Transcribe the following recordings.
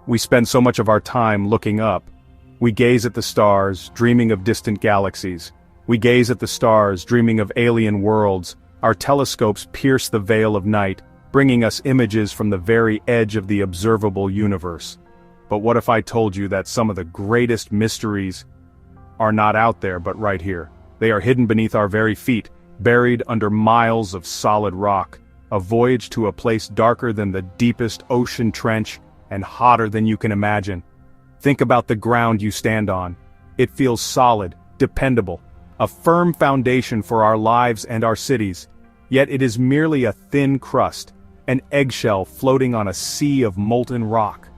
We spend so much of our time looking up. We gaze at the stars, dreaming of distant galaxies. We gaze at the stars, dreaming of alien worlds. Our telescopes pierce the veil of night, bringing us images from the very edge of the observable universe. But what if I told you that some of the greatest mysteries are not out there but right here? They are hidden beneath our very feet, buried under miles of solid rock. A voyage to a place darker than the deepest ocean trench and hotter than you can imagine. Think about the ground you stand on. It feels solid, dependable, a firm foundation for our lives and our cities. Yet it is merely a thin crust, an eggshell floating on a sea of molten rock.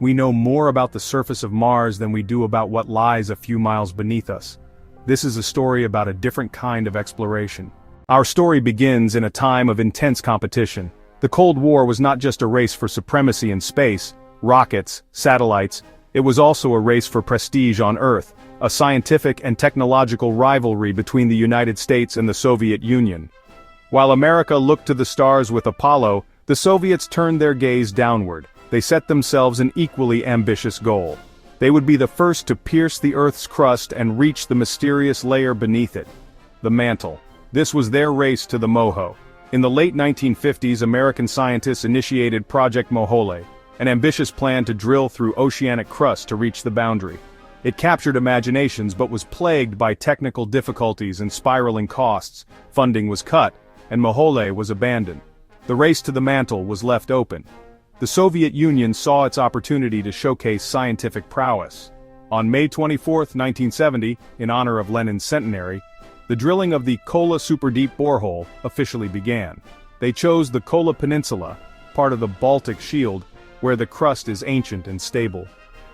We know more about the surface of Mars than we do about what lies a few miles beneath us. This is a story about a different kind of exploration. Our story begins in a time of intense competition. The Cold War was not just a race for supremacy in space, rockets, satellites. It was also a race for prestige on Earth, a scientific and technological rivalry between the United States and the Soviet Union. While America looked to the stars with Apollo, the Soviets turned their gaze downward. They set themselves an equally ambitious goal. They would be the first to pierce the Earth's crust and reach the mysterious layer beneath it, the mantle. This was their race to the moho. In the late 1950s, American scientists initiated Project Mohole, an ambitious plan to drill through oceanic crust to reach the boundary. It captured imaginations but was plagued by technical difficulties and spiraling costs. Funding was cut, and Mohole was abandoned. The race to the mantle was left open. The Soviet Union saw its opportunity to showcase scientific prowess. On May 24, 1970, in honor of Lenin's centenary, the drilling of the Kola superdeep borehole officially began. They chose the Kola Peninsula, part of the Baltic Shield, where the crust is ancient and stable.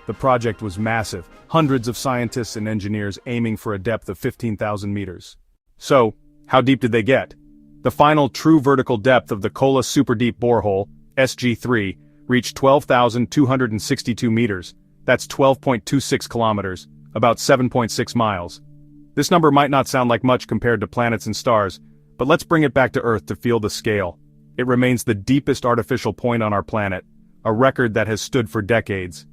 The project was massive, hundreds of scientists and engineers aiming for a depth of 15,000 meters. So, how deep did they get? The final true vertical depth of the Kola superdeep borehole, SG3, reached 12,262 meters. That's 12.26 kilometers, about 7.6 miles. This number might not sound like much compared to planets and stars, but let's bring it back to Earth to feel the scale. It remains the deepest artificial point on our planet, a record that has stood for decades.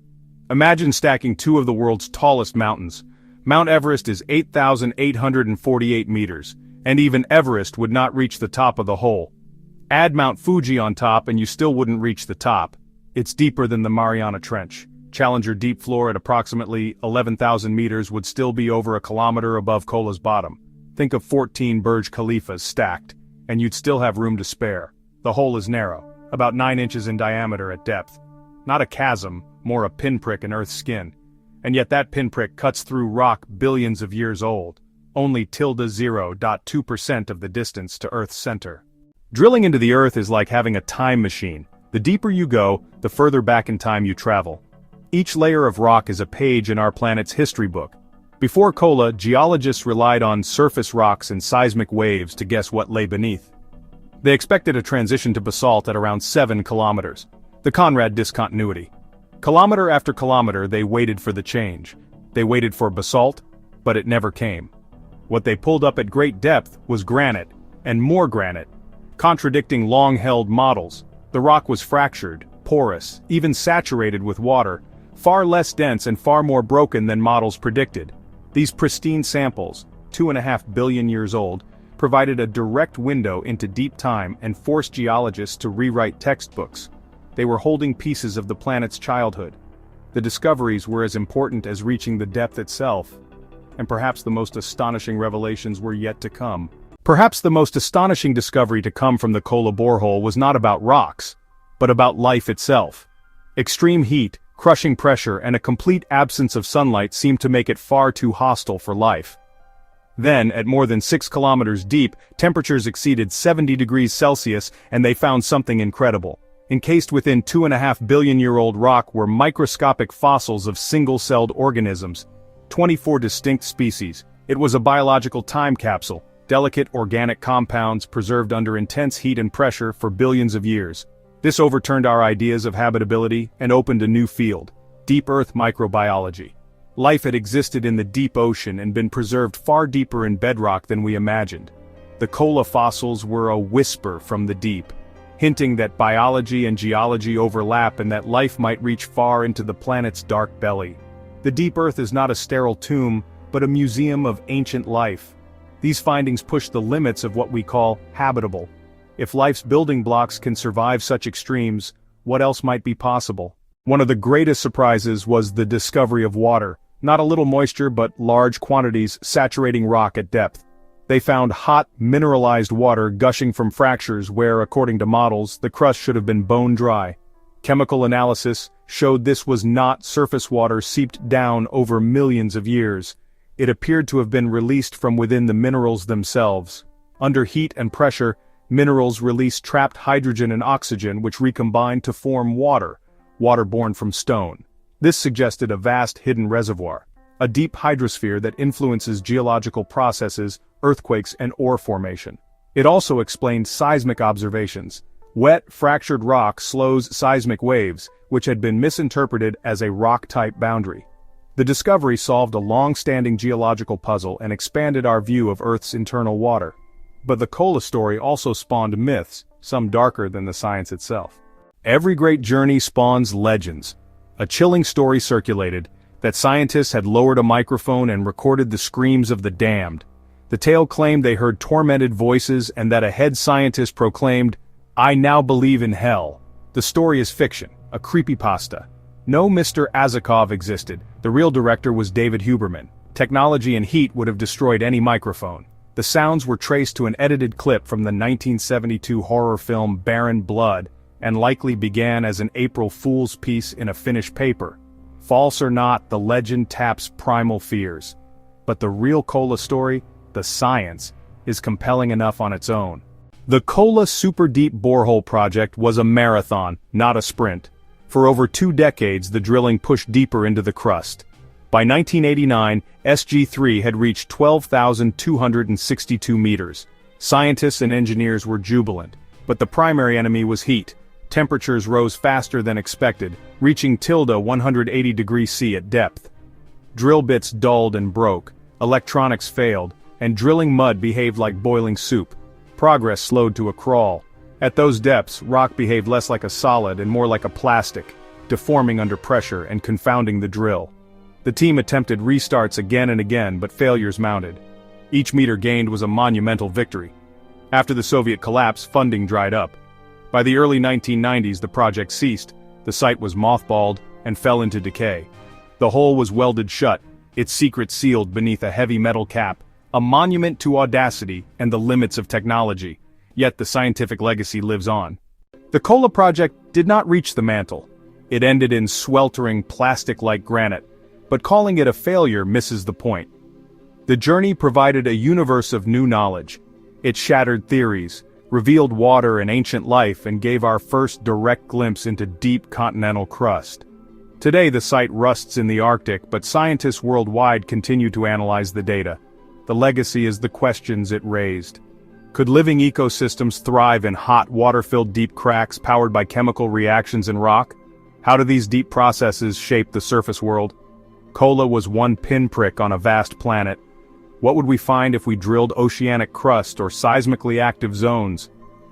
Imagine stacking two of the world's tallest mountains. Mount Everest is 8,848 meters, and even Everest would not reach the top of the hole. Add Mount Fuji on top and you still wouldn't reach the top. It's deeper than the Mariana Trench. Challenger Deep Floor at approximately 11,000 meters would still be over a kilometer above Kola's bottom. Think of 14 Burj Khalifas stacked, and you'd still have room to spare. The hole is narrow, about 9 inches in diameter at depth. Not a chasm, more a pinprick in Earth's skin. And yet that pinprick cuts through rock billions of years old, only 0.2% of the distance to Earth's center. Drilling into the Earth is like having a time machine. The deeper you go, the further back in time you travel. Each layer of rock is a page in our planet's history book. Before Kola, geologists relied on surface rocks and seismic waves to guess what lay beneath. They expected a transition to basalt at around 7 kilometers. The Conrad discontinuity. Kilometer after kilometer they waited for the change. They waited for basalt, but it never came. What they pulled up at great depth was granite, and more granite. Contradicting long-held models. The rock was fractured, porous, even saturated with water, far less dense and far more broken than models predicted. These pristine samples, 2.5 billion years old, provided a direct window into deep time and forced geologists to rewrite textbooks. They were holding pieces of the planet's childhood. The discoveries were as important as reaching the depth itself. And perhaps the most astonishing revelations were yet to come. Perhaps the most astonishing discovery to come from the Kola borehole was not about rocks, but about life itself. Extreme heat, crushing pressure, and a complete absence of sunlight seemed to make it far too hostile for life. Then, at more than 6 kilometers deep, temperatures exceeded 70 degrees Celsius, and they found something incredible. Encased within 2.5 billion-year-old rock were microscopic fossils of single-celled organisms, 24 distinct species. It was a biological time capsule, delicate organic compounds preserved under intense heat and pressure for billions of years. This overturned our ideas of habitability and opened a new field, deep Earth microbiology. Life had existed in the deep ocean and been preserved far deeper in bedrock than we imagined. The Kola fossils were a whisper from the deep. hinting that biology and geology overlap and that life might reach far into the planet's dark belly. The deep Earth is not a sterile tomb, but a museum of ancient life. These findings push the limits of what we call habitable. If life's building blocks can survive such extremes, what else might be possible? One of the greatest surprises was the discovery of water, not a little moisture but large quantities saturating rock at depth. They found hot, mineralized water gushing from fractures where, according to models, the crust should have been bone dry. Chemical analysis showed this was not surface water seeped down over millions of years. It appeared to have been released from within the minerals themselves. Under heat and pressure, minerals released trapped hydrogen and oxygen which recombined to form water born from stone. This suggested a vast hidden reservoir, a deep hydrosphere that influences geological processes, earthquakes, and ore formation. It also explained seismic observations. Wet, fractured rock slows seismic waves, which had been misinterpreted as a rock-type boundary. The discovery solved a long-standing geological puzzle and expanded our view of Earth's internal water. But the Kola story also spawned myths, some darker than the science itself. Every great journey spawns legends. A chilling story circulated that scientists had lowered a microphone and recorded the screams of the damned. The tale claimed they heard tormented voices and that a head scientist proclaimed, "I now believe in hell." The story is fiction, a creepypasta. No Mr. Azakov existed. The real director was David Huberman. Technology and heat would have destroyed any microphone. The sounds were traced to an edited clip from the 1972 horror film Barren Blood, and likely began as an April Fool's piece in a Finnish paper. False or not, the legend taps primal fears. But the real Kola story, the science, is compelling enough on its own. The Kola Super Deep Borehole project was a marathon, not a sprint. For over 2 decades the drilling pushed deeper into the crust. By 1989, SG-3 had reached 12,262 meters. Scientists and engineers were jubilant, but the primary enemy was heat. Temperatures rose faster than expected, reaching tilde 180 degrees C at depth. Drill bits dulled and broke, electronics failed, and drilling mud behaved like boiling soup. Progress slowed to a crawl. At those depths, rock behaved less like a solid and more like a plastic, deforming under pressure and confounding the drill. The team attempted restarts again and again, but failures mounted. Each meter gained was a monumental victory. After the Soviet collapse, funding dried up. By the early 1990s, the project ceased, the site was mothballed, and fell into decay. The hole was welded shut, its secret sealed beneath a heavy metal cap, a monument to audacity and the limits of technology. Yet the scientific legacy lives on. The Kola project did not reach the mantle. It ended in sweltering plastic-like granite, but calling it a failure misses the point. The journey provided a universe of new knowledge. It shattered theories, revealed water and ancient life, and gave our first direct glimpse into deep continental crust. Today the site rusts in the Arctic, but scientists worldwide continue to analyze the data. The legacy is the questions it raised. Could living ecosystems thrive in hot, water-filled deep cracks powered by chemical reactions in rock? How do these deep processes shape the surface world? Kola was one pinprick on a vast planet. What would we find if we drilled oceanic crust or seismically active zones?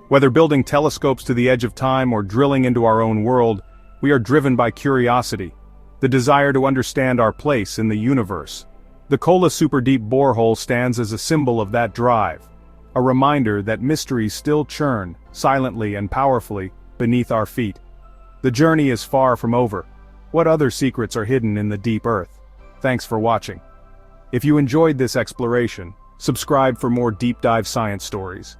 Whether building telescopes to the edge of time or drilling into our own world, we are driven by curiosity, the desire to understand our place in the universe. The Kola Super Deep Borehole stands as a symbol of that drive, a reminder that mysteries still churn, silently and powerfully, beneath our feet. The journey is far from over. What other secrets are hidden in the deep earth? Thanks for watching. If you enjoyed this exploration, subscribe for more deep dive science stories.